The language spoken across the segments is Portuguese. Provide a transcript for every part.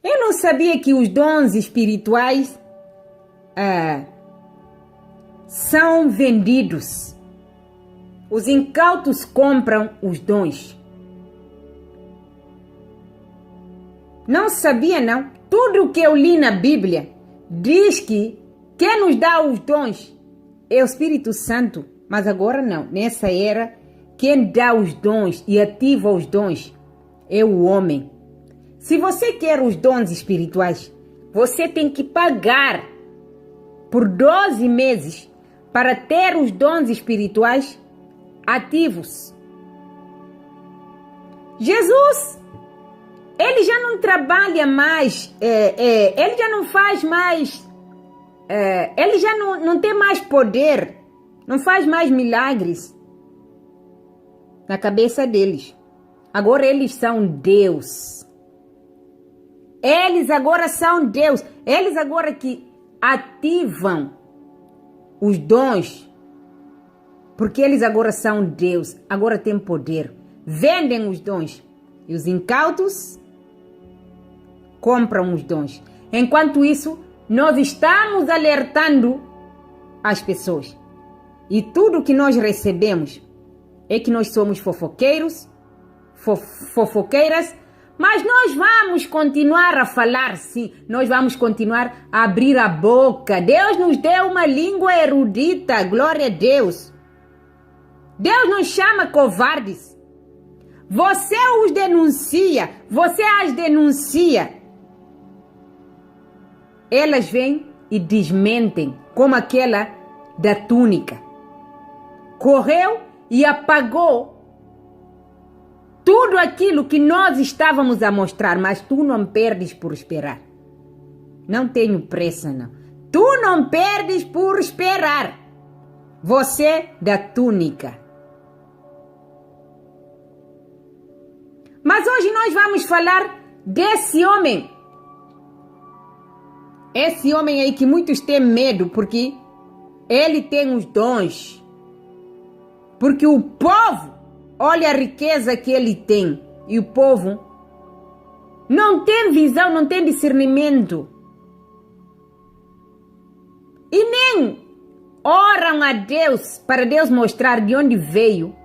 Eu não sabia que os dons espirituais são vendidos. Os incautos compram os dons. Não sabia, não. Tudo o que eu li na Bíblia diz que quem nos dá os dons é o Espírito Santo. Mas agora não. Nessa era, quem dá os dons e ativa os dons é o homem. Se você quer os dons espirituais, você tem que pagar por 12 meses para ter os dons espirituais ativos. Jesus, ele já não trabalha mais, ele já não faz mais, ele já não tem mais poder, não faz mais milagres na cabeça deles. Agora eles são Deus. Eles agora são Deus. Eles agora que ativam os dons, porque eles agora são Deus, agora têm poder. Vendem os dons e os incautos compram os dons. Enquanto isso, nós estamos alertando as pessoas. E tudo que nós recebemos é que nós somos fofoqueiros, fofoqueiras, mas nós vamos continuar a falar, sim. Nós vamos continuar a abrir a boca. Deus nos deu uma língua erudita, glória a Deus. Deus nos chama covardes. Você os denuncia, você as denuncia. Elas vêm e desmentem, como aquela da túnica. Correu e apagou tudo aquilo que nós estávamos a mostrar, mas tu não perdes por esperar. Não tenho pressa, não. Tu não perdes por esperar. Você da túnica. Mas hoje nós vamos falar desse homem. Esse homem aí que muitos têm medo, porque ele tem os dons. Porque o povo, olha a riqueza que ele tem. E o povo não tem visão, não tem discernimento. E nem oram a Deus para Deus mostrar de onde veio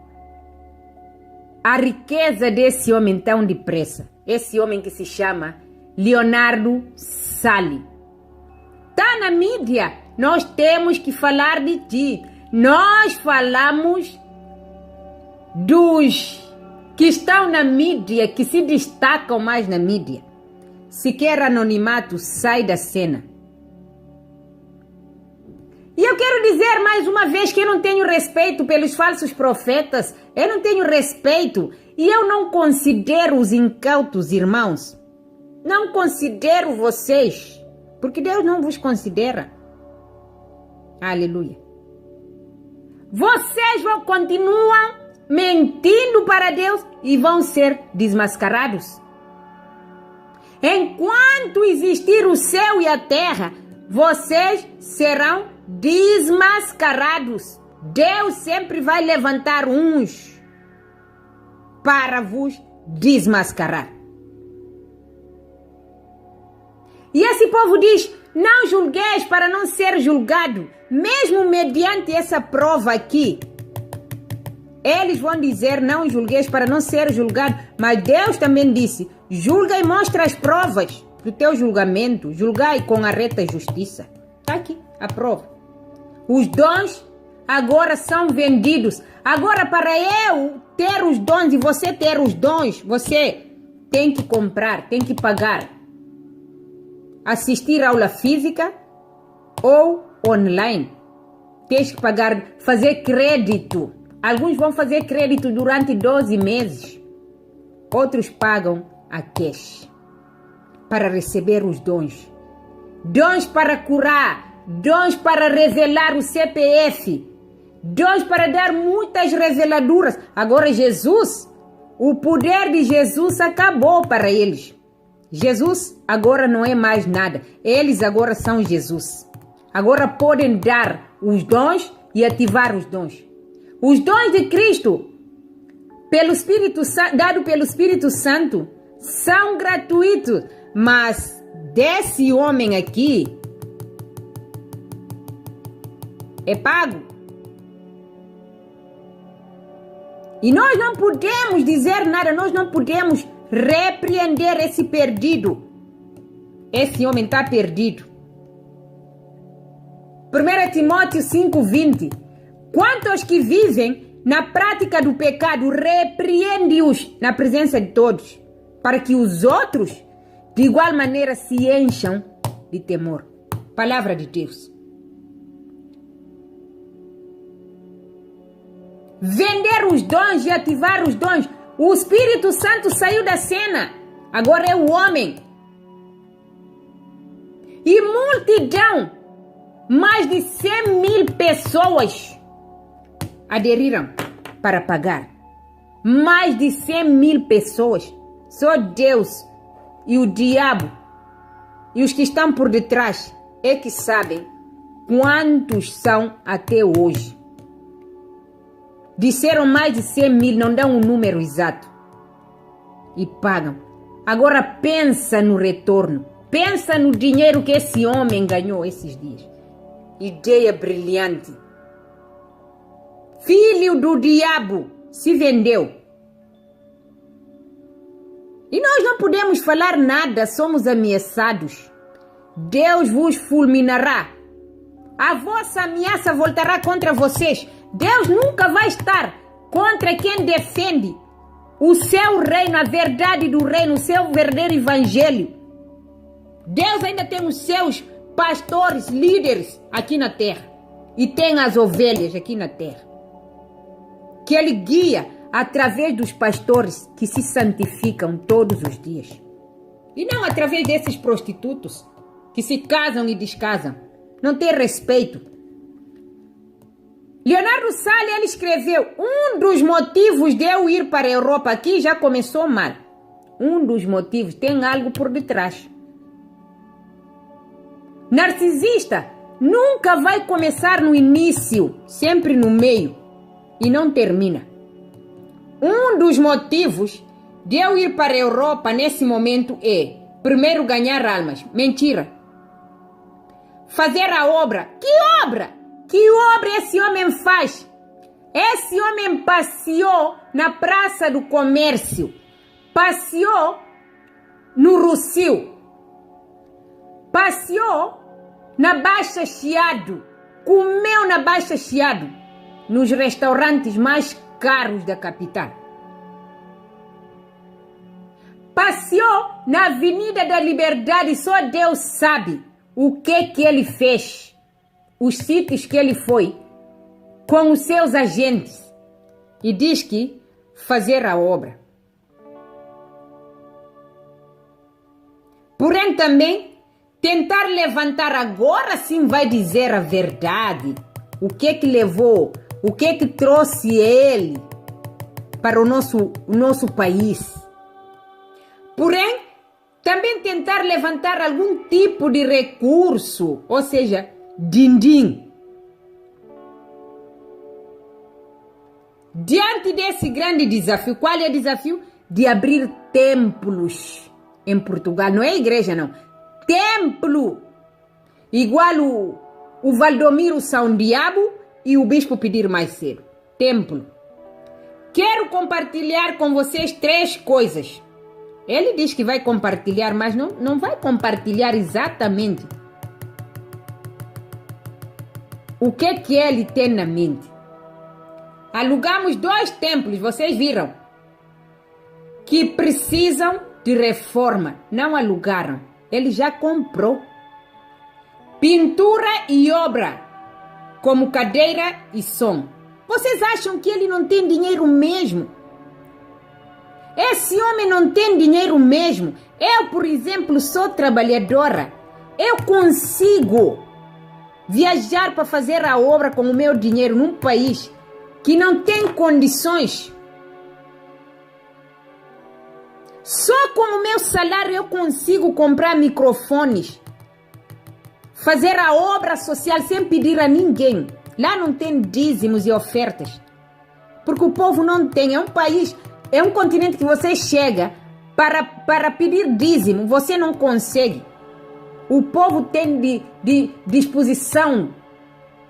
a riqueza desse homem tão depressa. Esse homem que se chama Leonardo Sali. Está na mídia. Nós temos que falar de ti. Nós falamos dos que estão na mídia, que se destacam mais na mídia. Se quer anonimato, sai da cena. E eu quero dizer mais uma vez que eu não tenho respeito pelos falsos profetas. Eu não tenho respeito e eu não considero os incautos irmãos. Não considero vocês, porque Deus não vos considera. Aleluia. Vocês continuam mentindo para Deus e vão ser desmascarados. Enquanto existir o céu e a terra, vocês serão desmascarados. Deus sempre vai levantar uns para vos desmascarar. E esse povo diz: não julgueis para não ser julgado. Mesmo mediante essa prova aqui, eles vão dizer: não julgueis para não ser julgado. Mas Deus também disse: julga e mostra as provas do teu julgamento. Julgai com a reta justiça. Está aqui a prova. Os dons agora são vendidos. Agora, para eu ter os dons e você ter os dons, você tem que comprar, tem que pagar. Assistir aula física ou online. Tens que pagar, fazer crédito. Alguns vão fazer crédito durante 12 meses. Outros pagam a cash para receber os dons. Dons para curar, dons para revelar o CPF, dons para dar muitas reveladuras. Agora Jesus, o poder de Jesus acabou para eles. Jesus agora não é mais nada. Eles agora são Jesus. Agora podem dar os dons e ativar os dons. Os dons de Cristo, dado pelo Espírito Santo, são gratuitos. Mas desse homem aqui é pago. E nós não podemos dizer nada, nós não podemos repreender esse perdido. Esse homem está perdido. 1 Timóteo 5:20. Quanto aos que vivem na prática do pecado, repreende-os na presença de todos, para que os outros, de igual maneira, se encham de temor. Palavra de Deus. Vender os dons e ativar os dons. O Espírito Santo saiu da cena. Agora é o homem. E multidão, mais de 100.000 pessoas aderiram para pagar. Mais de 100.000 pessoas. Só Deus e o diabo e os que estão por detrás é que sabem quantos são até hoje. Disseram mais de 100.000, não dão um número exato. E pagam. Agora pensa no retorno. Pensa no dinheiro que esse homem ganhou esses dias. Ideia brilhante. Filho do diabo se vendeu. E nós não podemos falar nada, somos ameaçados. Deus vos fulminará. A vossa ameaça voltará contra vocês. Deus nunca vai estar contra quem defende o seu reino, a verdade do reino, o seu verdadeiro evangelho. Deus ainda tem os seus pastores, líderes aqui na terra. E tem as ovelhas aqui na terra. Que Ele guia através dos pastores que se santificam todos os dias. E não através desses prostitutos que se casam e descasam. Não tem respeito. Leonardo Salles, ele escreveu, um dos motivos de eu ir para a Europa aqui já começou mal. Um dos motivos, tem algo por detrás. Narcisista nunca vai começar no início, sempre no meio e não termina. Um dos motivos de eu ir para a Europa nesse momento é, primeiro, ganhar almas. Mentira. Fazer a obra. Que obra? Que obra esse homem faz? Esse homem passeou na Praça do Comércio, passeou no Rossio, passeou na Baixa Chiado, comeu na Baixa Chiado, nos restaurantes mais caros da capital. Passeou na Avenida da Liberdade, só Deus sabe o que ele fez. Os sítios que ele foi com os seus agentes e diz que fazer a obra. Porém também tentar levantar agora sim vai dizer a verdade. O que levou, o que trouxe ele para o nosso país. Porém, também tentar levantar algum tipo de recurso, ou seja, din-din. Diante desse grande desafio, qual é o desafio? De abrir templos em Portugal. Não é igreja, não. Templo. Igual o Valdomiro São Diabo e o bispo pedir mais cedo. Templo. Quero compartilhar com vocês 3 coisas. Ele diz que vai compartilhar, mas não vai compartilhar exatamente o que ele tem na mente. Alugamos 2 templos, vocês viram, que precisam de reforma. Não alugaram, ele já comprou. Pintura e obra, como cadeira e som. Vocês acham que ele não tem dinheiro mesmo? Esse homem não tem dinheiro mesmo. Eu, por exemplo, sou trabalhadora. Eu consigo viajar para fazer a obra com o meu dinheiro num país que não tem condições. Só com o meu salário eu consigo comprar microfones, fazer a obra social sem pedir a ninguém. Lá não tem dízimos e ofertas, porque o povo não tem. É um país, é um continente que você chega, para pedir dízimo, você não consegue. O povo tem de disposição.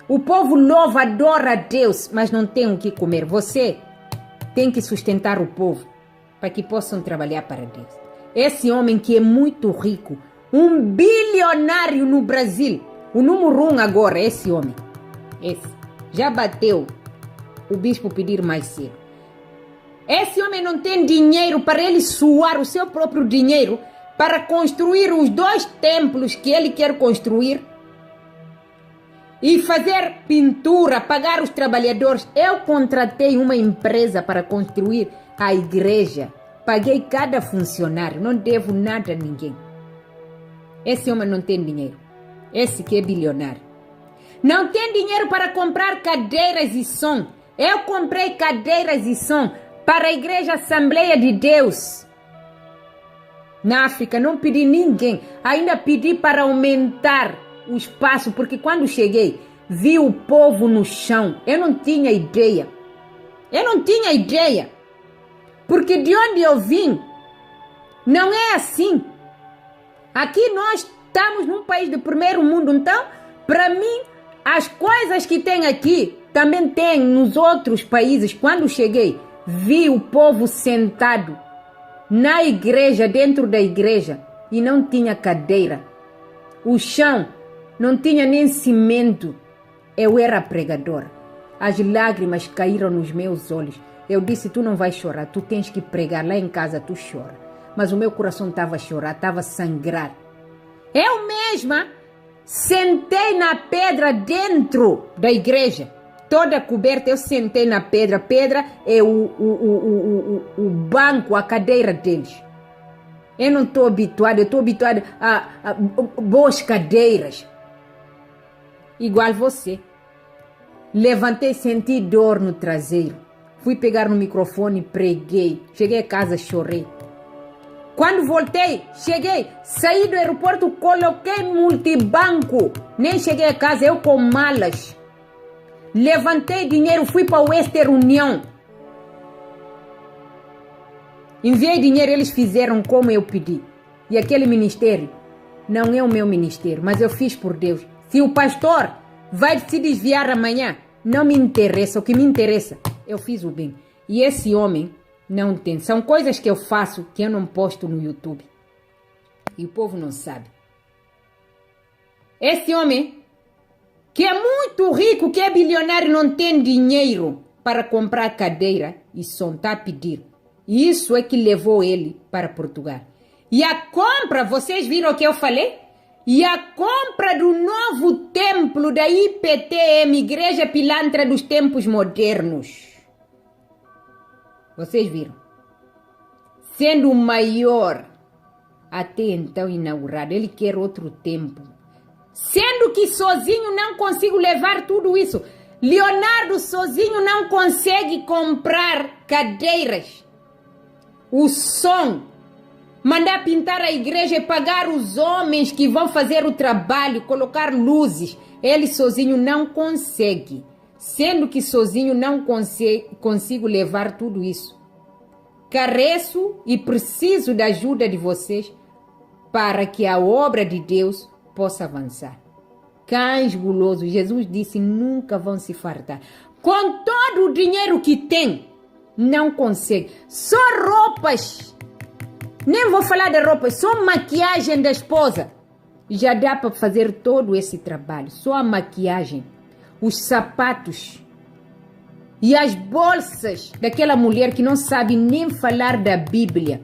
O povo louva, adora a Deus, mas não tem o que comer. Você tem que sustentar o povo para que possam trabalhar para Deus. Esse homem que é muito rico, um bilionário no Brasil, o número 1 agora, esse homem, esse, já bateu o bispo pedir mais cedo. Esse homem não tem dinheiro para ele suar o seu próprio dinheiro para construir os 2 templos que ele quer construir e fazer pintura, pagar os trabalhadores. Eu contratei uma empresa para construir a igreja. Paguei cada funcionário, não devo nada a ninguém. Esse homem não tem dinheiro. Esse que é bilionário. Não tem dinheiro para comprar cadeiras e som. Eu comprei cadeiras e som para a Igreja Assembleia de Deus. Na África, não pedi ninguém. Ainda pedi para aumentar o espaço, porque quando cheguei, vi o povo no chão. Eu não tinha ideia. Porque de onde eu vim, não é assim. Aqui nós estamos num país do primeiro mundo, então, para mim, as coisas que tem aqui, também tem nos outros países. Quando cheguei, vi o povo sentado na igreja, dentro da igreja, e não tinha cadeira. O chão não tinha nem cimento. Eu era pregador. As lágrimas caíram nos meus olhos. Eu disse, tu não vais chorar, tu tens que pregar. Lá em casa tu chora. Mas o meu coração estava a chorar, estava a sangrar. Eu mesma sentei na pedra dentro da igreja. Toda coberta, eu sentei na pedra. Pedra é o banco, a cadeira deles. Eu não estou habituada, eu estou habituada a boas cadeiras. Igual você. Levantei, senti dor no traseiro. Fui pegar no microfone, preguei. Cheguei a casa, chorei. Quando voltei, cheguei, saí do aeroporto, coloquei multibanco. Nem cheguei a casa, eu com malas. Levantei dinheiro, fui para o Western União. Enviei dinheiro, eles fizeram como eu pedi. E aquele ministério não é o meu ministério, mas eu fiz por Deus. Se o pastor vai se desviar amanhã, não me interessa. O que me interessa, eu fiz o bem. E esse homem não tem. São coisas que eu faço que eu não posto no YouTube. E o povo não sabe. Esse homem, que é muito rico, que é bilionário, não tem dinheiro para comprar cadeira e som, está a pedir. E isso é que levou ele para Portugal. E a compra, vocês viram o que eu falei? E a compra do novo templo da IPTM, Igreja Pilantra dos Tempos Modernos. Vocês viram? Sendo o maior até então inaugurado. Ele quer outro templo. Sendo que sozinho não consigo levar tudo isso. Leonardo sozinho não consegue comprar cadeiras. O som. Mandar pintar a igreja e pagar os homens que vão fazer o trabalho, colocar luzes. Ele sozinho não consegue. Sendo que sozinho não consigo levar tudo isso. Careço e preciso da ajuda de vocês para que a obra de Deus possa avançar. Cães gulosos, Jesus disse, nunca vão se fartar. Com todo o dinheiro que tem, não consegue. Só roupas. Nem vou falar de roupas, só maquiagem da esposa. Já dá para fazer todo esse trabalho. Só a maquiagem, os sapatos e as bolsas daquela mulher que não sabe nem falar da Bíblia.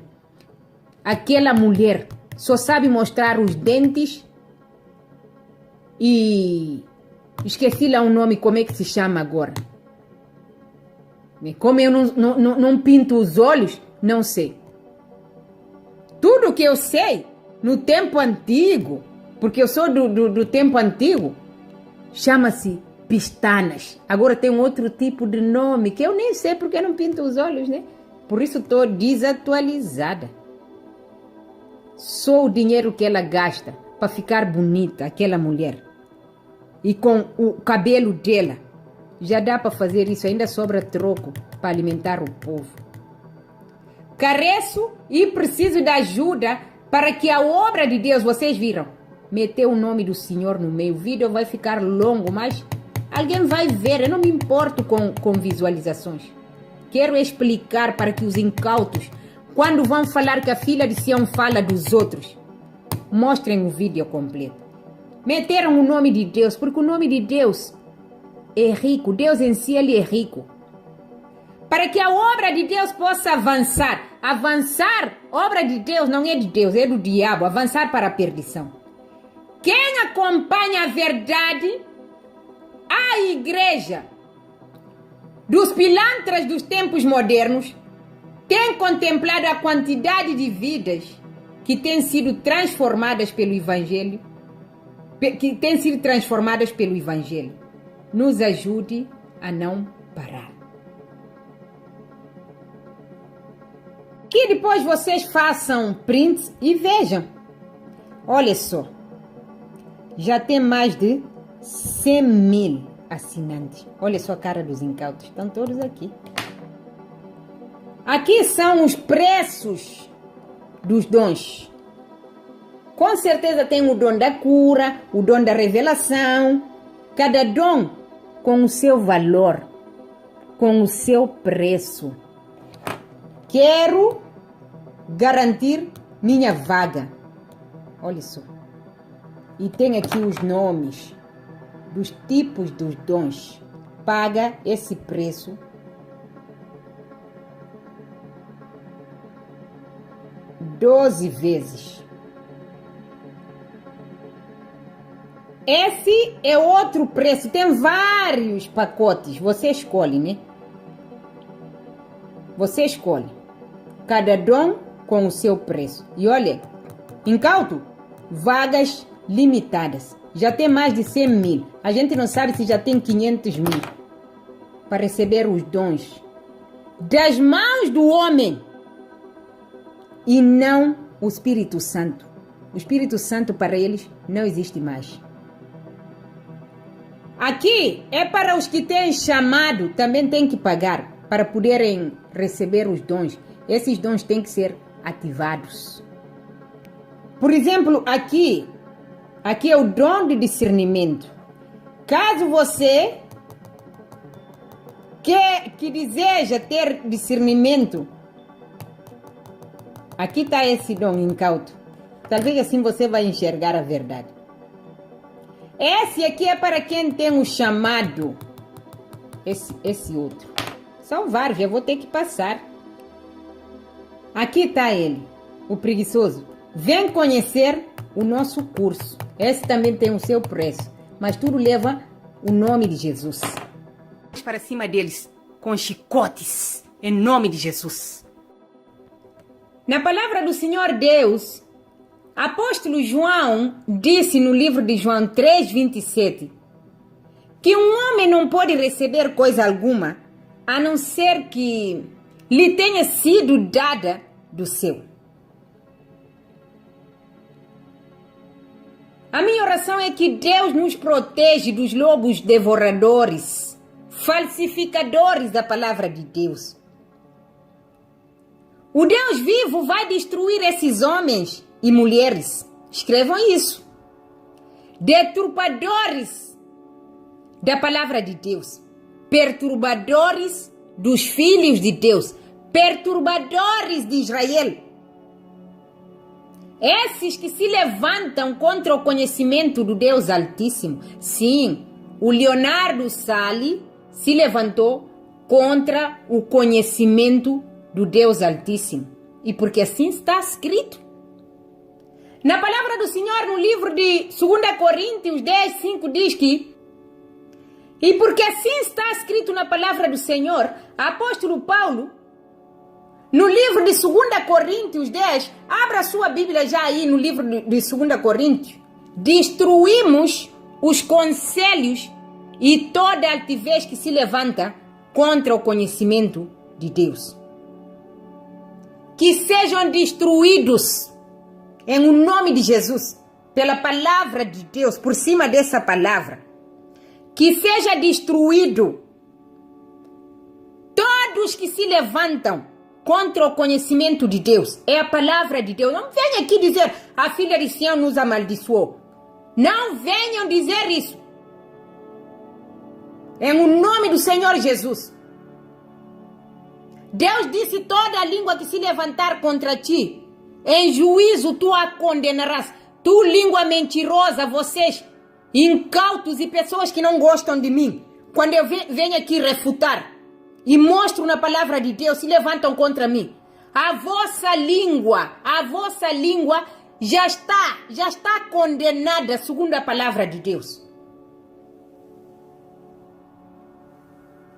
Aquela mulher só sabe mostrar os dentes e... esqueci lá o nome, como é que se chama agora? Como eu não pinto os olhos, não sei. Tudo que eu sei, no tempo antigo, porque eu sou do tempo antigo, chama-se pistanas. Agora tem um outro tipo de nome, que eu nem sei porque eu não pinto os olhos, né? Por isso estou desatualizada. Só o dinheiro que ela gasta para ficar bonita, aquela mulher. E com o cabelo dela, já dá para fazer isso, ainda sobra troco para alimentar o povo. careço e preciso de ajuda para que a obra de Deus, vocês viram, meter o nome do Senhor no meio. O vídeo vai ficar longo, mas alguém vai ver. Eu não me importo com visualizações. Quero explicar para que os incautos, quando vão falar que a filha de Sião fala dos outros, mostrem o vídeo completo. Meteram o nome de Deus, porque o nome de Deus é rico. Deus em si, ele é rico. Para que a obra de Deus possa avançar. Avançar, obra de Deus não é de Deus, é do diabo. Avançar para a perdição. Quem acompanha a verdade, a igreja dos pilantras dos tempos modernos, tem contemplado a quantidade de vidas que têm sido transformadas pelo Evangelho, Nos ajude a não parar. Que depois vocês façam prints e vejam. Olha só. Já tem mais de 100 mil assinantes. Olha só a cara dos incautos. Estão todos aqui. Aqui são os preços dos dons. Com certeza tem o dom da cura, o dom da revelação. Cada dom com o seu valor, com o seu preço. Quero garantir minha vaga. Olha só. E tem aqui os nomes dos tipos dos dons. Paga esse preço. $12 vezes. Esse é outro preço. Tem vários pacotes. Você escolhe, né? Você escolhe. Cada dom com o seu preço. E olha, incauto, vagas limitadas. Já tem mais de 100 mil. A gente não sabe se já tem 500 mil para receber os dons das mãos do homem e não o Espírito Santo. O Espírito Santo para eles não existe mais. Aqui é para os que têm chamado, também tem que pagar para poderem receber os dons. Esses dons têm que ser ativados. Por exemplo, aqui é o dom de discernimento. Caso você que deseja ter discernimento, aqui está esse dom incauto. Talvez assim você vai enxergar a verdade. Esse aqui é para quem tem o chamado. Esse outro. São vários, eu vou ter que passar. Aqui está ele, o preguiçoso. Vem conhecer o nosso curso. Esse também tem o seu preço. Mas tudo leva o nome de Jesus. Para cima deles com chicotes. Em nome de Jesus. Na palavra do Senhor Deus, apóstolo João disse no livro de João 3:27 que um homem não pode receber coisa alguma a não ser que lhe tenha sido dada do seu. A minha oração é que Deus nos protege dos lobos devoradores, falsificadores da palavra de Deus. O Deus vivo vai destruir esses homens e mulheres. Escrevam isso. Deturpadores da palavra de Deus. Perturbadores dos filhos de Deus. Perturbadores de Israel. Esses que se levantam contra o conhecimento do Deus Altíssimo. Sim, o Leonardo Sali se levantou contra o conhecimento do Deus Altíssimo. E porque assim está escrito. Na palavra do Senhor, no livro de 2 Coríntios 10:5 diz que: e porque assim está escrito na palavra do Senhor, apóstolo Paulo, no livro de 2 Coríntios 10, abra sua Bíblia já aí no livro de 2 Coríntios, destruímos os conselhos e toda altivez que se levanta contra o conhecimento de Deus. Que sejam destruídos em o nome de Jesus, pela palavra de Deus, por cima dessa palavra. Que seja destruído todos que se levantam contra o conhecimento de Deus. É a palavra de Deus. Não venha aqui dizer a filha de Sião nos amaldiçoou. Não venham dizer isso. Em o nome do Senhor Jesus. Deus disse: toda a língua que se levantar contra ti, em juízo tu a condenarás. Tu, língua mentirosa, vocês, incautos e pessoas que não gostam de mim, quando eu venho aqui refutar e mostro na palavra de Deus, se levantam contra mim. A vossa língua já está condenada segundo a palavra de Deus.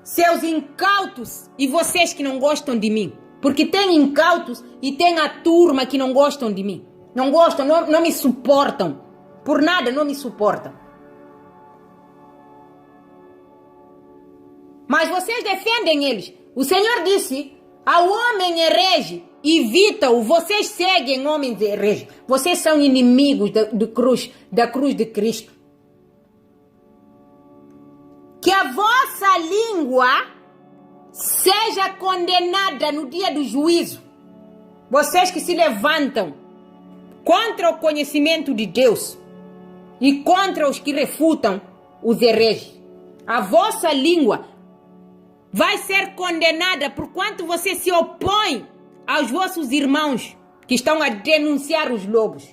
Seus incautos e vocês que não gostam de mim. Porque tem incautos e tem a turma que não gostam de mim. Não gostam, não me suportam. Por nada não me suportam. Mas vocês defendem eles. O Senhor disse: ao homem herege, evita-o. Vocês seguem homens hereges. Vocês são inimigos da cruz de Cristo. Que a vossa língua seja condenada no dia do juízo. Vocês que se levantam contra o conhecimento de Deus e contra os que refutam os hereges. A vossa língua vai ser condenada por quanto você se opõe aos vossos irmãos que estão a denunciar os lobos.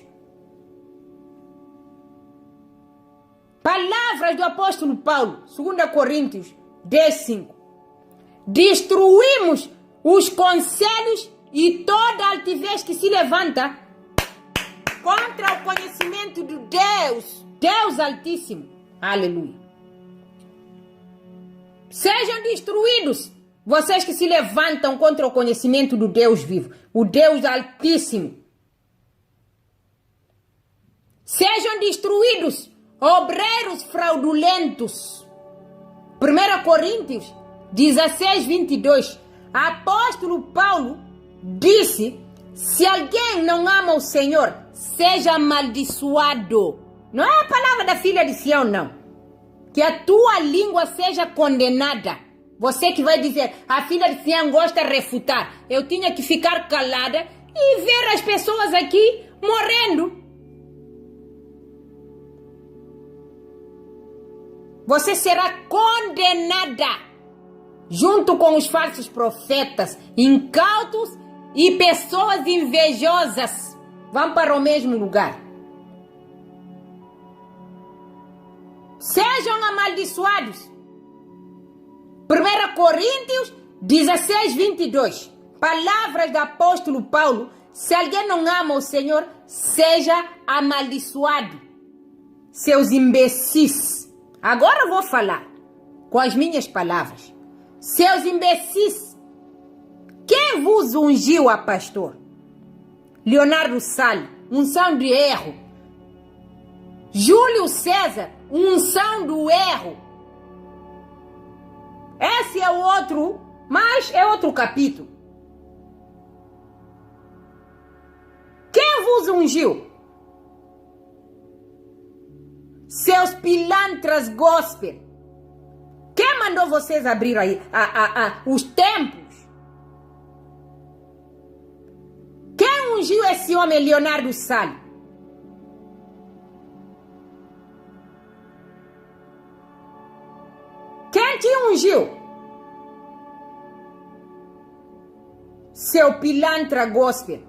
Palavras do apóstolo Paulo, 2 Coríntios 10:5. Destruímos os conselhos e toda altivez que se levanta contra o conhecimento de Deus Altíssimo. Aleluia. Sejam destruídos vocês que se levantam contra o conhecimento do Deus vivo, o Deus Altíssimo. Sejam destruídos obreiros fraudulentos. 1 Coríntios 16:22. Apóstolo Paulo disse: se alguém não ama o Senhor, seja amaldiçoado. Não é a palavra da filha de Sião, não. Que a tua língua seja condenada. Você que vai dizer: a filha de Sião gosta de refutar. Eu tinha que ficar calada e ver as pessoas aqui morrendo. Você será condenada junto com os falsos profetas, incautos e pessoas invejosas. Vão para o mesmo lugar. Sejam amaldiçoados. 1 Coríntios 16:22. Palavras do apóstolo Paulo: se alguém não ama o Senhor, seja amaldiçoado. Seus imbecis. Agora eu vou falar com as minhas palavras. Seus imbecis. Quem vos ungiu a pastor? Leonardo Salles, unção de erro. Júlio César, unção do erro. Esse é o outro, mas é outro capítulo. Quem vos ungiu? Seus pilantras gospel. Quem mandou vocês abrir aí os templos? Quem ungiu esse homem, Leonardo Salles? Quem te ungiu? Seu pilantra gospel.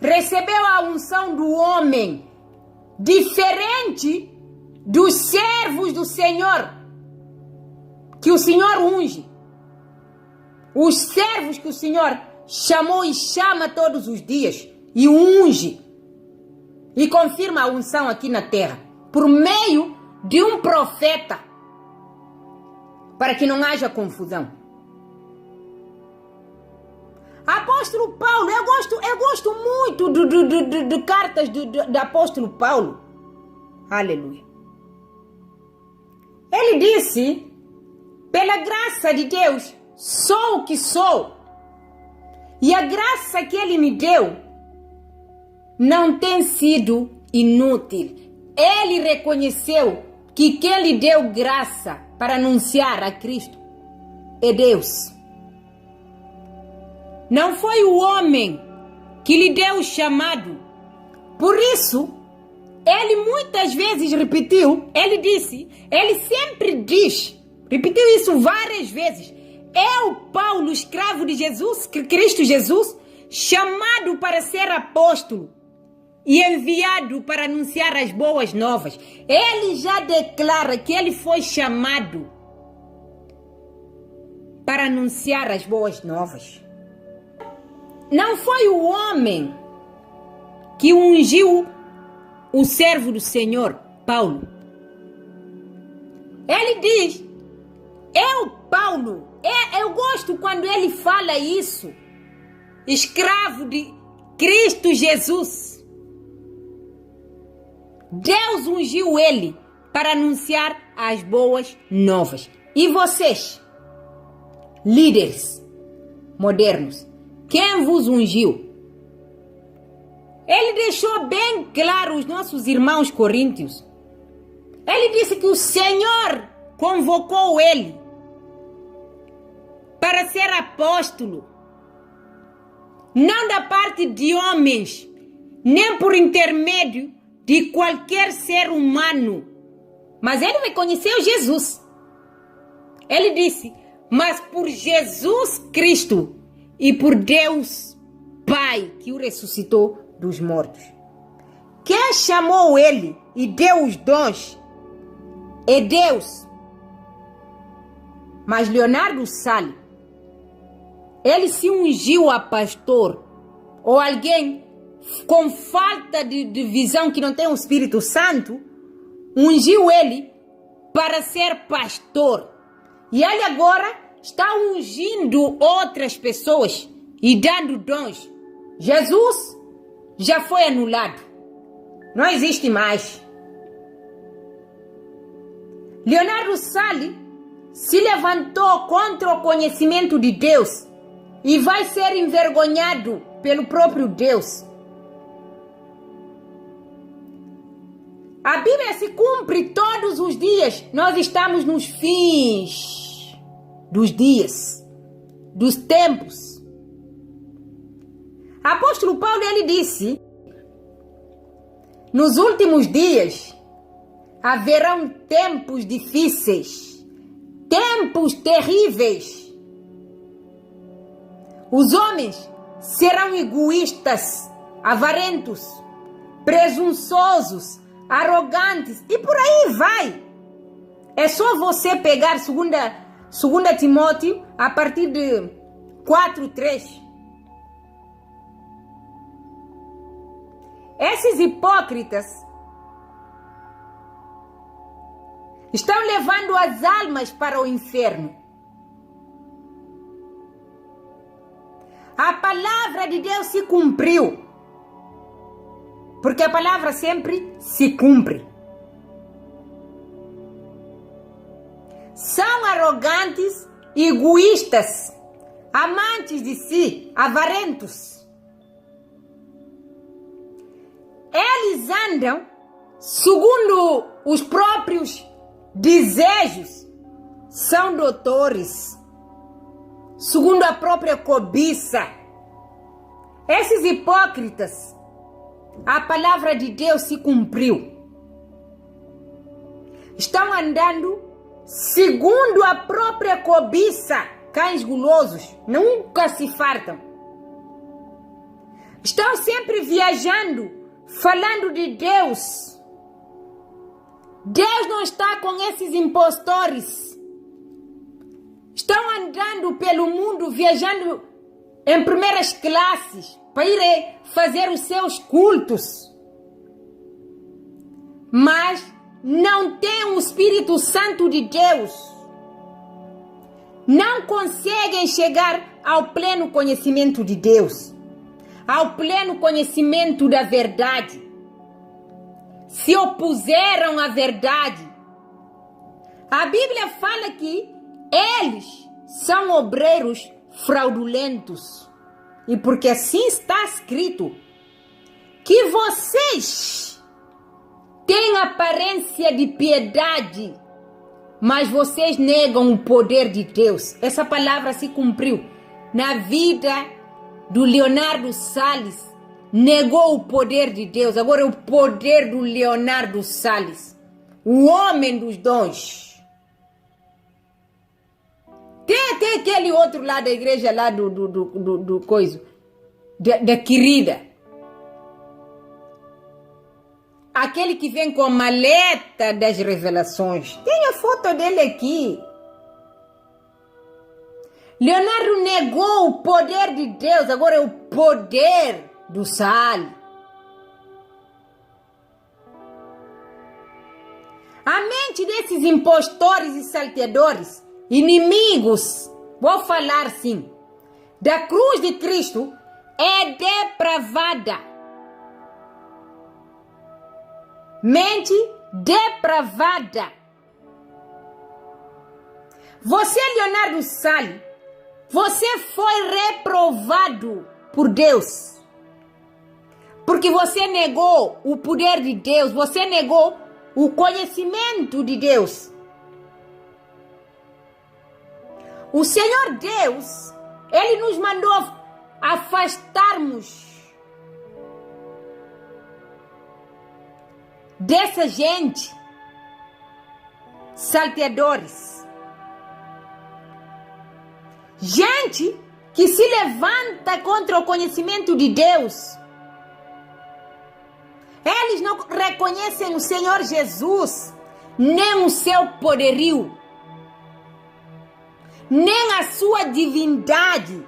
Recebeu a unção do homem diferente dos servos do Senhor, que o Senhor unge. Os servos que o Senhor chamou e chama todos os dias e unge e confirma a unção aqui na terra por meio de um profeta, para que não haja confusão. Apóstolo Paulo, eu gosto muito de cartas do apóstolo Paulo. Aleluia. Ele disse: pela graça de Deus, sou o que sou. E a graça que ele me deu não tem sido inútil. Ele reconheceu que quem lhe deu graça para anunciar a Cristo é Deus. Não foi o homem que lhe deu o chamado. Por isso, ele muitas vezes repetiu, ele sempre diz, repetiu isso várias vezes. Eu, Paulo, escravo de Jesus, Cristo Jesus, chamado para ser apóstolo e enviado para anunciar as boas novas. Ele já declara que ele foi chamado para anunciar as boas novas. Não foi o homem que ungiu o servo do Senhor, Paulo. Ele diz, eu, Paulo, eu gosto quando ele fala isso, escravo de Cristo Jesus. Deus ungiu ele para anunciar as boas novas. E vocês, líderes modernos, quem vos ungiu? Ele deixou bem claro os nossos irmãos coríntios. Ele disse que o Senhor convocou ele para ser apóstolo, não da parte de homens, nem por intermédio de qualquer ser humano. Mas ele reconheceu Jesus. Ele disse, mas por Jesus Cristo e por Deus Pai que o ressuscitou dos mortos. Quem chamou ele e deu os dons é Deus. Mas Leonardo Sali, ele se ungiu a pastor, ou alguém com falta de visão que não tem o Espírito Santo, ungiu ele para ser pastor. E ele agora está ungindo outras pessoas e dando dons. Jesus já foi anulado. Não existe mais. Leonardo Sali se levantou contra o conhecimento de Deus e vai ser envergonhado pelo próprio Deus. A Bíblia se cumpre todos os dias. Nós estamos nos fins dos dias, dos tempos. Apóstolo Paulo, ele disse, nos últimos dias haverão tempos difíceis, tempos terríveis. Os homens serão egoístas, avarentos, presunçosos, arrogantes e por aí vai. É só você pegar 2 Timóteo a partir de 4:3. Esses hipócritas estão levando as almas para o inferno. A palavra de Deus se cumpriu, porque a palavra sempre se cumpre. São arrogantes, egoístas, amantes de si, avarentos. Eles andam segundo os próprios desejos, são doutores, segundo a própria cobiça. Esses hipócritas, a palavra de Deus se cumpriu. Estão andando segundo a própria cobiça, cães gulosos, nunca se fartam. Estão sempre viajando, falando de Deus. Deus não está com esses impostores. Estão andando pelo mundo, viajando em primeiras classes, para ir fazer os seus cultos. Mas não tem o Espírito Santo de Deus. Não conseguem chegar ao pleno conhecimento de Deus, ao pleno conhecimento da verdade. Se opuseram à verdade. A Bíblia fala que eles são obreiros fraudulentos. E porque assim está escrito, que vocês têm aparência de piedade, mas vocês negam o poder de Deus. Essa palavra se cumpriu na vida do Leonardo Salles negou o poder de Deus. Agora é o poder do Leonardo Salles, o homem dos dons. Tem até aquele outro lá da igreja, lá do coisa, da querida. Aquele que vem com a maleta das revelações. Tem a foto dele aqui. Leonardo negou o poder de Deus, agora é o poder do sal. A mente desses impostores e salteadores, inimigos, vou falar sim, da cruz de Cristo, é depravada. Mente depravada. Você, Leonardo Salles, você foi reprovado por Deus. Porque você negou o poder de Deus, você negou o conhecimento de Deus. O Senhor Deus, Ele nos mandou afastarmos dessa gente, salteadores. Gente que se levanta contra o conhecimento de Deus. Eles não reconhecem o Senhor Jesus, nem o seu poderio, nem a sua divindade.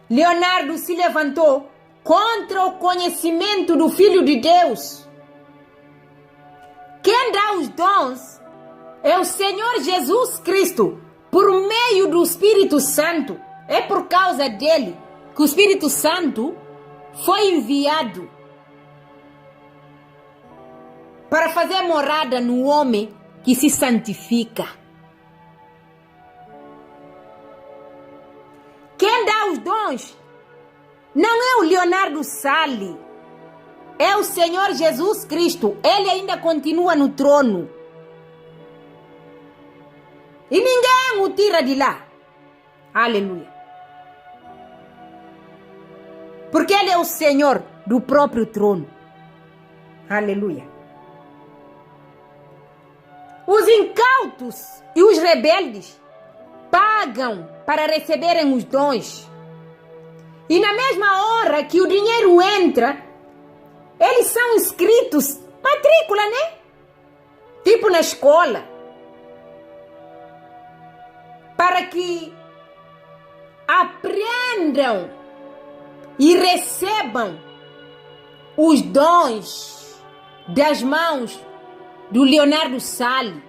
Leonardo se levantou contra o conhecimento do Filho de Deus. Quem dá os dons é o Senhor Jesus Cristo, por meio do Espírito Santo. É por causa dele que o Espírito Santo foi enviado para fazer morada no homem que se santifica. Quem dá os dons não é o Leonardo Salles, é o Senhor Jesus Cristo. Ele ainda continua no trono. E ninguém o tira de lá. Aleluia. Porque Ele é o Senhor do próprio trono. Aleluia. Os incautos e os rebeldes pagam para receberem os dons. E na mesma hora que o dinheiro entra, eles são inscritos, matrícula, né? Tipo na escola. Para que aprendam e recebam os dons das mãos do Leonardo Salles.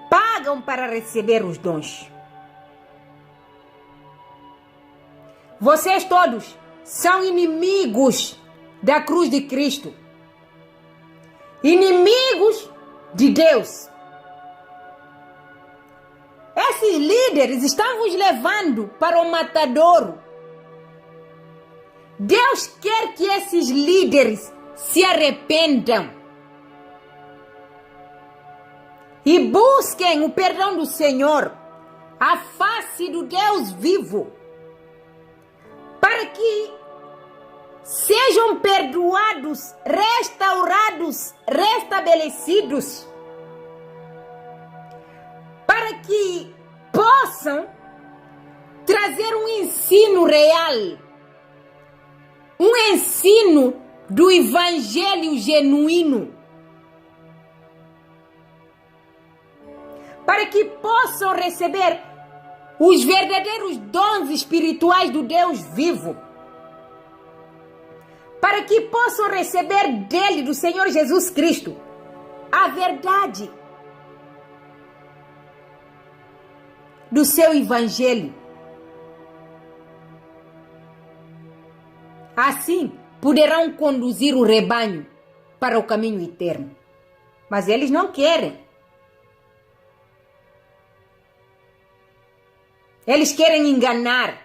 Pagam para receber os dons. Vocês todos são inimigos da cruz de Cristo. Inimigos de Deus. Esses líderes estão vos levando para o matadouro. Deus quer que esses líderes se arrependam e busquem o perdão do Senhor, a face do Deus vivo, para que sejam perdoados, restaurados, restabelecidos, para que possam trazer um ensino real, um ensino do evangelho genuíno, para que possam receber os verdadeiros dons espirituais do Deus vivo, para que possam receber dele, do Senhor Jesus Cristo, a verdade do seu evangelho. Assim, poderão conduzir o rebanho para o caminho eterno. Mas eles não querem. Eles querem enganar.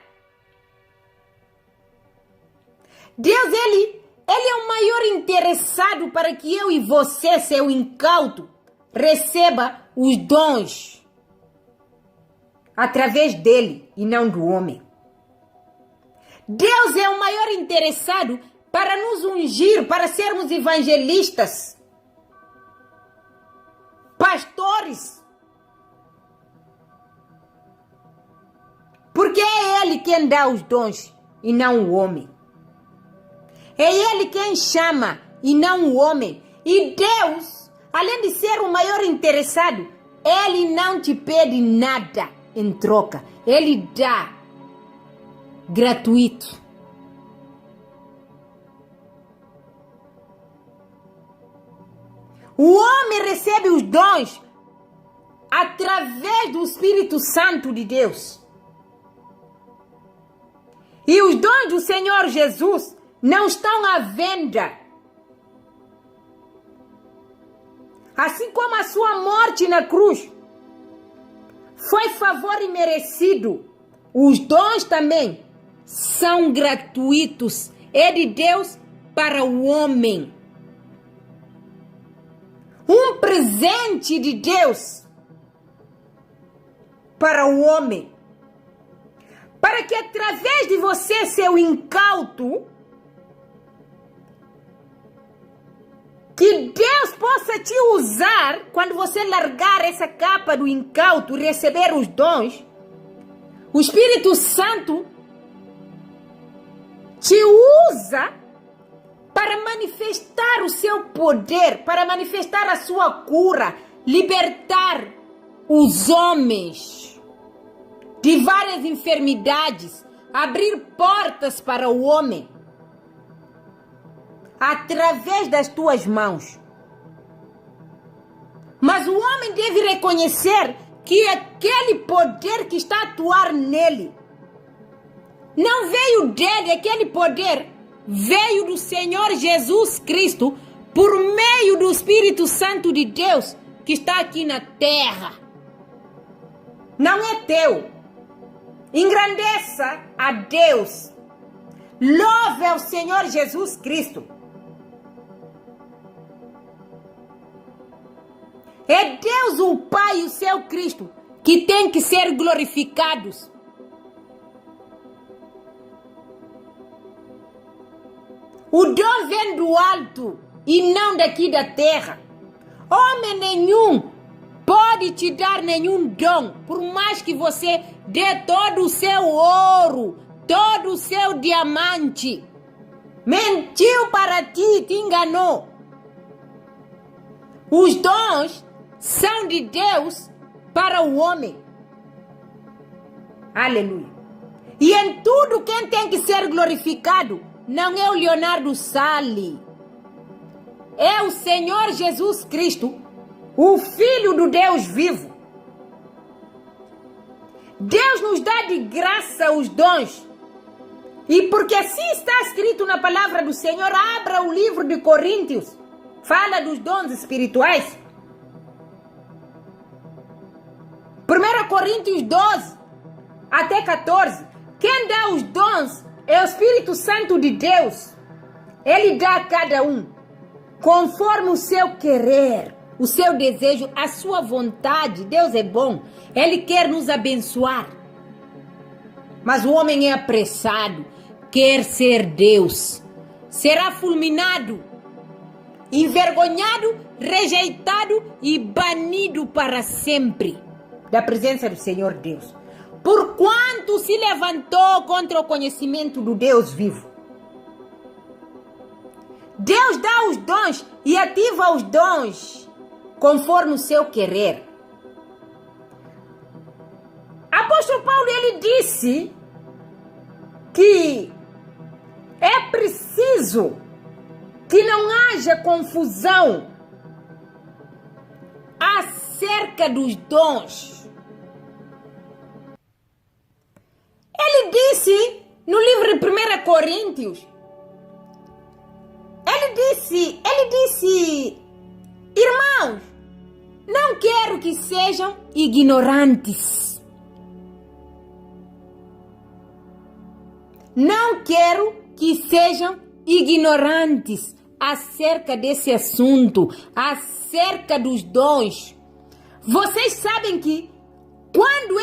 Deus, ele Ele é o maior interessado para que eu e você, seu incauto, receba os dons através dele e não do homem. Deus é o maior interessado para nos ungir, para sermos evangelistas, pastores. Porque é Ele quem dá os dons e não o homem. É Ele quem chama e não o homem. E Deus, além de ser o maior interessado, Ele não te pede nada em troca. Ele dá gratuito. O homem recebe os dons através do Espírito Santo de Deus. E os dons do Senhor Jesus não estão à venda. Assim como a sua morte na cruz foi favor imerecido, os dons também são gratuitos. É de Deus para o homem. Um presente de Deus para o homem. Para que através de você, seu incauto, que Deus possa te usar quando você largar essa capa do incauto e receber os dons. O Espírito Santo te usa para manifestar o seu poder, para manifestar a sua cura, libertar os homens de várias enfermidades, abrir portas para o homem através das tuas mãos. Mas o homem deve reconhecer que aquele poder que está a atuar nele não veio dele, aquele poder veio do Senhor Jesus Cristo por meio do Espírito Santo de Deus que está aqui na terra. Não é teu. Engrandeça a Deus. Louve ao Senhor Jesus Cristo. É Deus o Pai e o seu Cristo que tem que ser glorificados. O dom vem do alto e não daqui da terra. Homem nenhum pode te dar nenhum dom, por mais que você dê todo o seu ouro, todo o seu diamante. Mentiu para ti, te enganou. Os dons são de Deus para o homem. Aleluia. E em tudo quem tem que ser glorificado não é o Leonardo Salles. É o Senhor Jesus Cristo, o Filho do Deus vivo. Deus nos dá de graça os dons. E porque assim está escrito na palavra do Senhor, abra o livro de Coríntios. Fala dos dons espirituais. 1 Coríntios 12 até 14. Quem dá os dons é o Espírito Santo de Deus. Ele dá a cada um conforme o seu querer, o seu desejo, a sua vontade. Deus é bom. Ele quer nos abençoar. Mas o homem é apressado, quer ser Deus. Será fulminado, envergonhado, rejeitado e banido para sempre da presença do Senhor Deus. Porquanto se levantou contra o conhecimento do Deus vivo. Deus dá os dons e ativa os dons conforme o seu querer. Apóstolo Paulo, ele disse que é preciso que não haja confusão acerca dos dons. Ele disse no livro de 1 Coríntios, ele disse, irmãos, não quero que sejam ignorantes. Não quero que sejam ignorantes acerca desse assunto, acerca dos dons. Vocês sabem que quando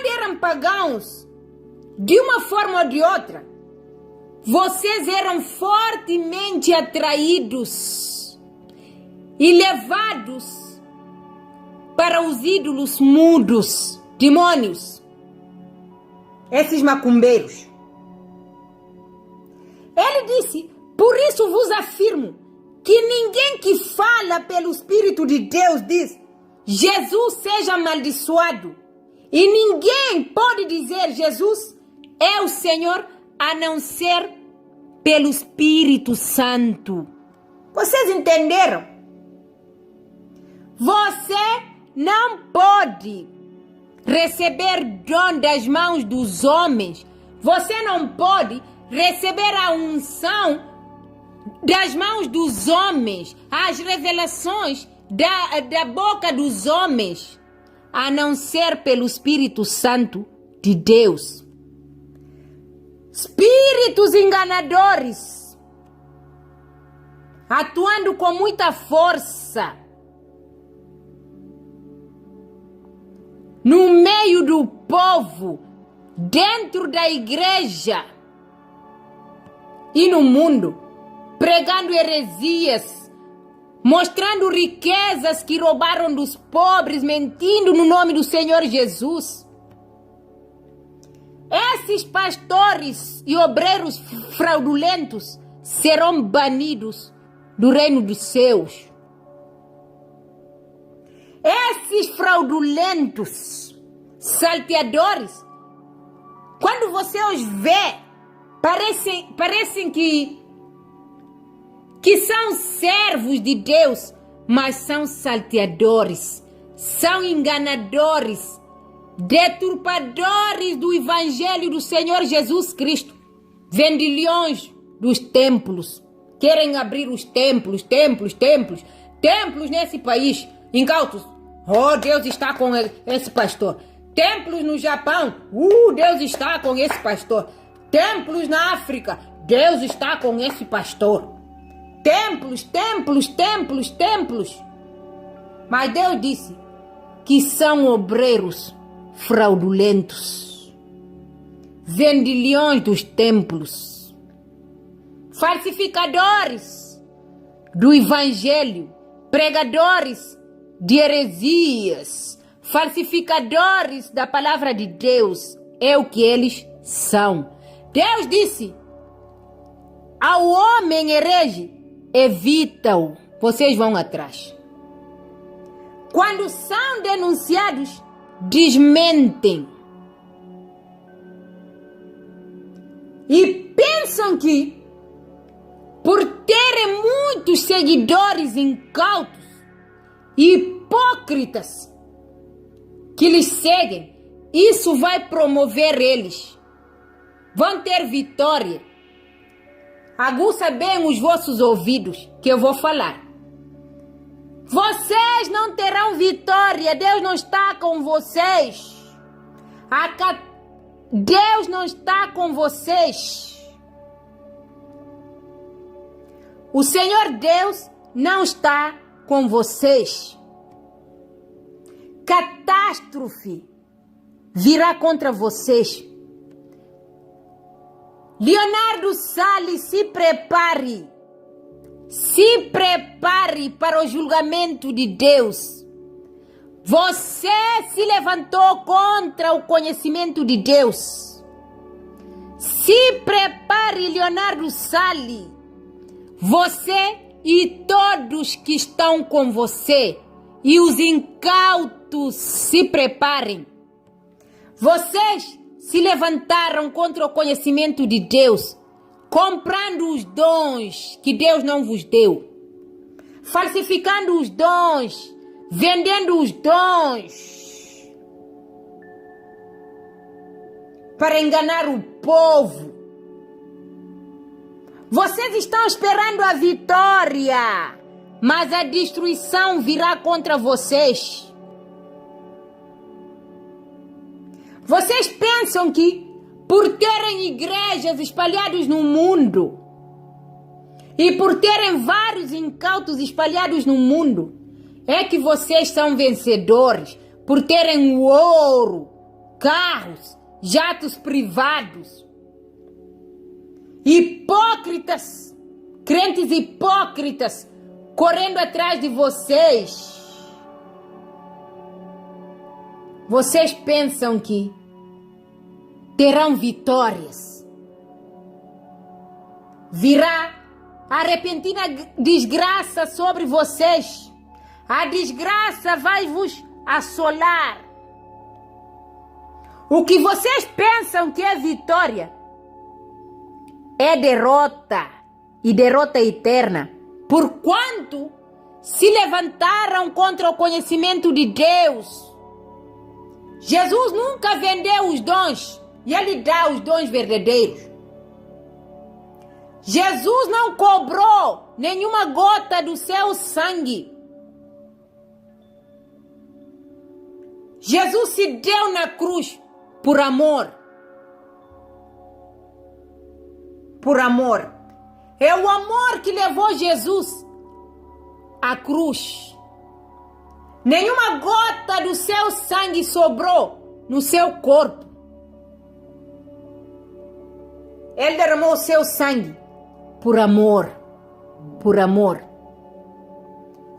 eram pagãos, de uma forma ou de outra, vocês eram fortemente atraídos e levados para os ídolos mudos, demônios, esses macumbeiros. Ele disse: por isso vos afirmo que ninguém que fala pelo Espírito de Deus diz Jesus seja amaldiçoado. E ninguém pode dizer Jesus é o Senhor a não ser pelo Espírito Santo. Vocês entenderam? Você não pode receber dom das mãos dos homens. Você não pode receber a unção das mãos dos homens, as revelações da boca dos homens, a não ser pelo Espírito Santo de Deus. Espíritos enganadores, atuando com muita força no meio do povo, dentro da igreja e no mundo, pregando heresias, mostrando riquezas que roubaram dos pobres, mentindo no nome do Senhor Jesus. Esses pastores e obreiros fraudulentos serão banidos do reino dos céus. Esses fraudulentos, salteadores, quando você os vê, parecem que são servos de Deus, mas são salteadores, são enganadores, deturpadores do Evangelho do Senhor Jesus Cristo, vendilhões dos templos, querem abrir os templos nesse país, incautos. Oh, Deus está com esse pastor. Templos no Japão, Deus está com esse pastor. Templos na África, Deus está com esse pastor. Templos. Mas Deus disse que são obreiros fraudulentos, vendilhões dos templos, falsificadores do Evangelho, pregadores de heresias, falsificadores da palavra de Deus. É o que eles são. Deus disse ao homem herege: evita-o, vocês vão atrás. Quando são denunciados, desmentem. E pensam que, por terem muitos seguidores incautos e hipócritas que lhes seguem, isso vai promover eles. Vão ter vitória. Aguça bem os vossos ouvidos, que eu vou falar. Vocês não terão vitória. Deus não está com vocês. Deus não está com vocês. O Senhor Deus não está com vocês. Catástrofe virá contra vocês. Leonardo Salles, se prepare. Se prepare para o julgamento de Deus. Você se levantou contra o conhecimento de Deus. Se prepare, Leonardo Salles. Você e todos que estão com você. E os incautos se preparem. Vocês se levantaram contra o conhecimento de Deus, comprando os dons que Deus não vos deu, falsificando os dons, vendendo os dons para enganar o povo. Vocês estão esperando a vitória, mas a destruição virá contra vocês. Vocês pensam que por terem igrejas espalhadas no mundo e por terem vários incautos espalhados no mundo, é que vocês são vencedores, por terem ouro, carros, jatos privados. Hipócritas, crentes hipócritas, correndo atrás de vocês. Vocês pensam que terão vitórias. Virá a repentina desgraça sobre vocês. A desgraça vai vos assolar. O que vocês pensam que é vitória é derrota, e derrota eterna, porquanto se levantaram contra o conhecimento de Deus. Jesus nunca vendeu os dons, e Ele dá os dons verdadeiros. Jesus não cobrou nenhuma gota do seu sangue. Jesus se deu na cruz por amor. Por amor. É o amor que levou Jesus à cruz. Nenhuma gota do seu sangue sobrou no seu corpo. Ele derramou o seu sangue por amor. Por amor.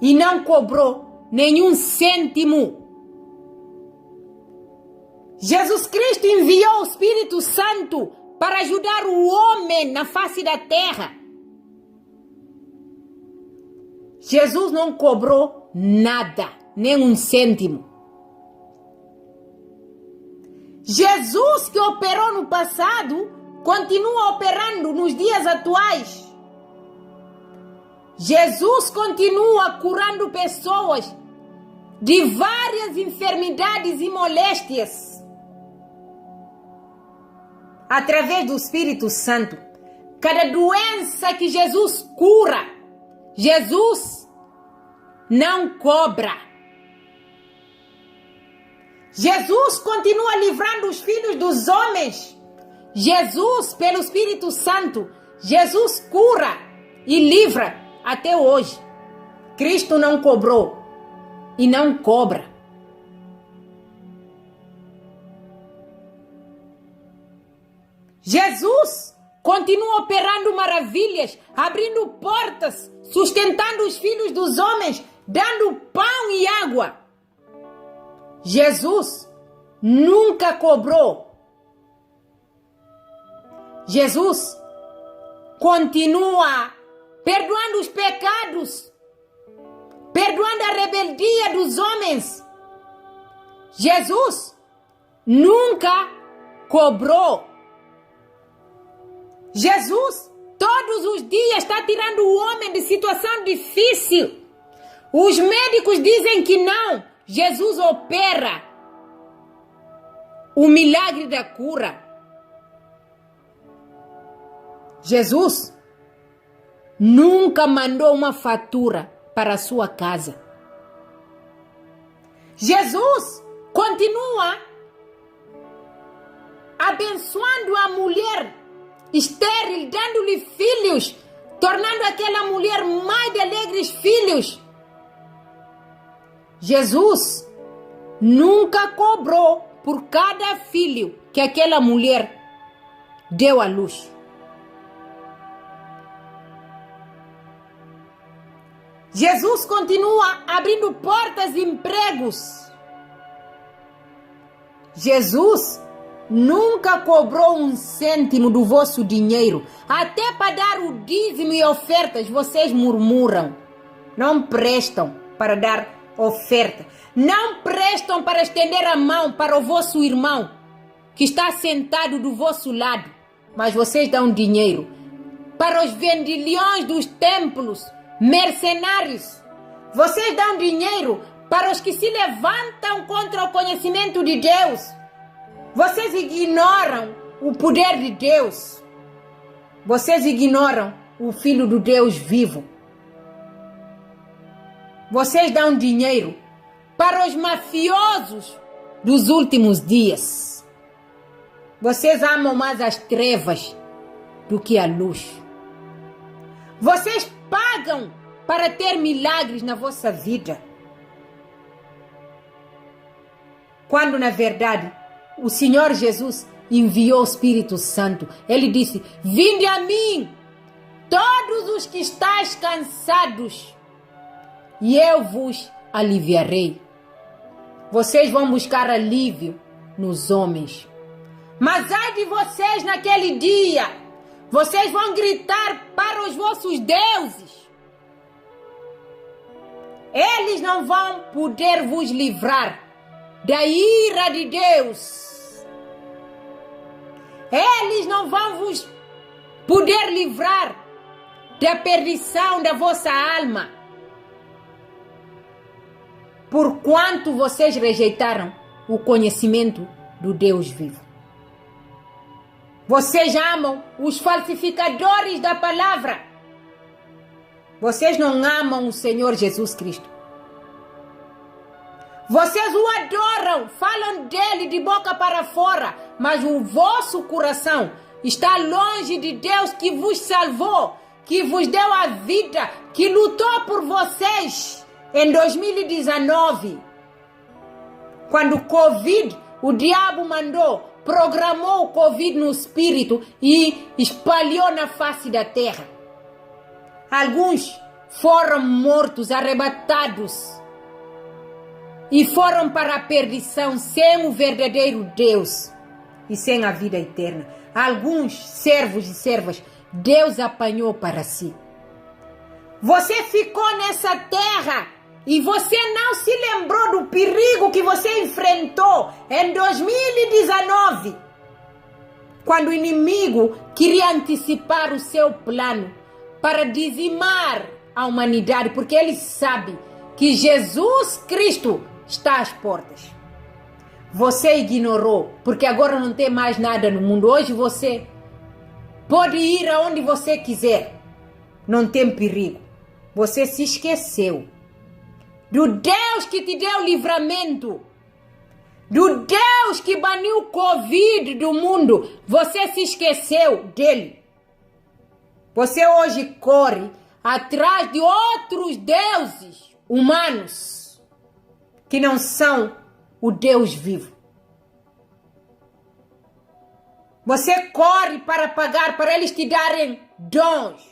E não cobrou nenhum cêntimo. Jesus Cristo enviou o Espírito Santo para ajudar o homem na face da terra. Jesus não cobrou nada, nem um cêntimo. Jesus que operou no passado, continua operando nos dias atuais. Jesus continua curando pessoas de várias enfermidades e moléstias. Através do Espírito Santo, cada doença que Jesus cura, Jesus não cobra. Jesus continua livrando os filhos dos homens. Jesus, pelo Espírito Santo, Jesus cura e livra até hoje. Cristo não cobrou e não cobra. Jesus continua operando maravilhas, abrindo portas, sustentando os filhos dos homens, dando pão e água. Jesus nunca cobrou. Jesus continua perdoando os pecados, perdoando a rebeldia dos homens. Jesus nunca cobrou. Jesus todos os dias está tirando o homem de situação difícil. Os médicos dizem que não. Jesus opera o milagre da cura. Jesus nunca mandou uma fatura para a sua casa. Jesus continua abençoando a mulher estéril, dando-lhe filhos, tornando aquela mulher mãe de alegres filhos. Jesus nunca cobrou por cada filho que aquela mulher deu à luz. Jesus continua abrindo portas de empregos. Jesus nunca cobrou um cêntimo do vosso dinheiro. Até para dar o dízimo e ofertas, vocês murmuram. Não prestam para dar oferta. Não prestam para estender a mão para o vosso irmão que está sentado do vosso lado. Mas vocês dão dinheiro para os vendilhões dos templos, mercenários. Vocês dão dinheiro para os que se levantam contra o conhecimento de Deus. Vocês ignoram o poder de Deus. Vocês ignoram o Filho do Deus vivo. Vocês dão dinheiro para os mafiosos dos últimos dias. Vocês amam mais as trevas do que a luz. Vocês pagam para ter milagres na vossa vida, quando na verdade o Senhor Jesus enviou o Espírito Santo. Ele disse: vinde a mim, todos os que estáis cansados, e eu vos aliviarei. Vocês vão buscar alívio nos homens, mas ai de vocês naquele dia, vocês vão gritar para os vossos deuses. Eles não vão poder vos livrar da ira de Deus. Eles não vão vos poder livrar da perdição da vossa alma, porquanto vocês rejeitaram o conhecimento do Deus vivo. Vocês amam os falsificadores da palavra. Vocês não amam o Senhor Jesus Cristo. Vocês o adoram, falam dele de boca para fora, mas o vosso coração está longe de Deus que vos salvou, que vos deu a vida, que lutou por vocês em 2019. Quando o Covid, o diabo programou o Covid no espírito e espalhou na face da terra. Alguns foram mortos, arrebatados, e foram para a perdição sem o verdadeiro Deus e sem a vida eterna. Alguns servos e servas Deus apanhou para si. Você ficou nessa terra e você não se lembrou do perigo que você enfrentou em 2019, quando o inimigo queria antecipar o seu plano para dizimar a humanidade, porque ele sabe que Jesus Cristo está às portas. Você ignorou, porque agora não tem mais nada no mundo. Hoje você pode ir aonde você quiser, não tem perigo. Você se esqueceu do Deus que te deu livramento, do Deus que baniu o Covid do mundo. Você se esqueceu dele. Você hoje corre atrás de outros deuses humanos que não são o Deus vivo. Você corre para pagar, para eles te darem dons,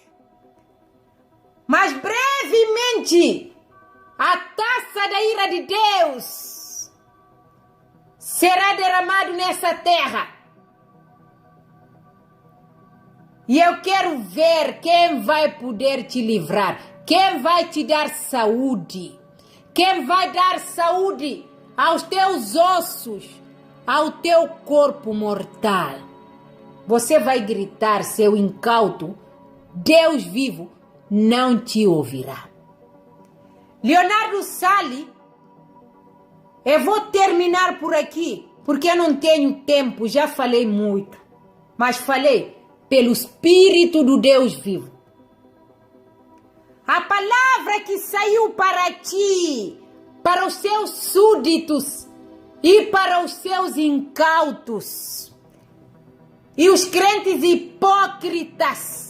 mas brevemente a taça da ira de Deus será derramada nessa terra. E eu quero ver quem vai poder te livrar, quem vai te dar saúde, quem vai dar saúde aos teus ossos, ao teu corpo mortal. Você vai gritar, seu incauto, Deus vivo não te ouvirá. Leonardo Sali, eu vou terminar por aqui, porque eu não tenho tempo, já falei muito, mas falei pelo Espírito do Deus vivo. A palavra que saiu para ti, para os seus súditos e para os seus incautos, e os crentes hipócritas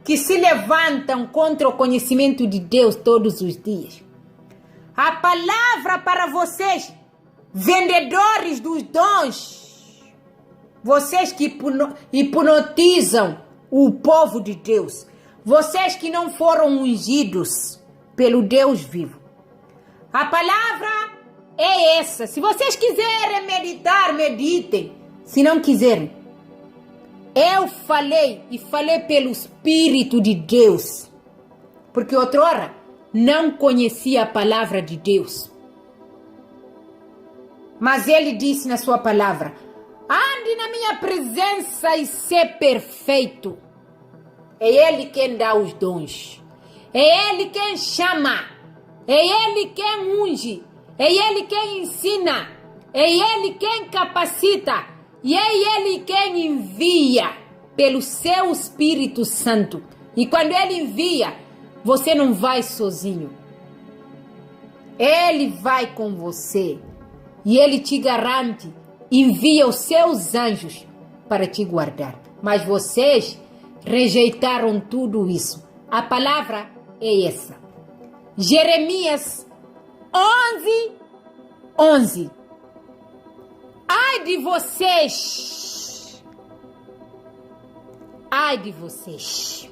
que se levantam contra o conhecimento de Deus todos os dias. A palavra para vocês, vendedores dos dons, vocês que hipnotizam o povo de Deus, vocês que não foram ungidos pelo Deus vivo. A palavra é essa. Se vocês quiserem meditar, meditem. Se não quiserem, eu falei e falei pelo Espírito de Deus, porque outrora não conhecia a palavra de Deus. Mas ele disse na sua palavra: ande na minha presença e ser perfeito. É ele quem dá os dons, é ele quem chama, é ele quem unge, é ele quem ensina, é ele quem capacita, e é ele quem envia pelo seu Espírito Santo. E quando ele envia, você não vai sozinho. Ele vai com você. E ele te garante, envia os seus anjos para te guardar. Mas vocês rejeitaram tudo isso. A palavra é essa. Jeremias 11:11. Ai de vocês! Ai de vocês!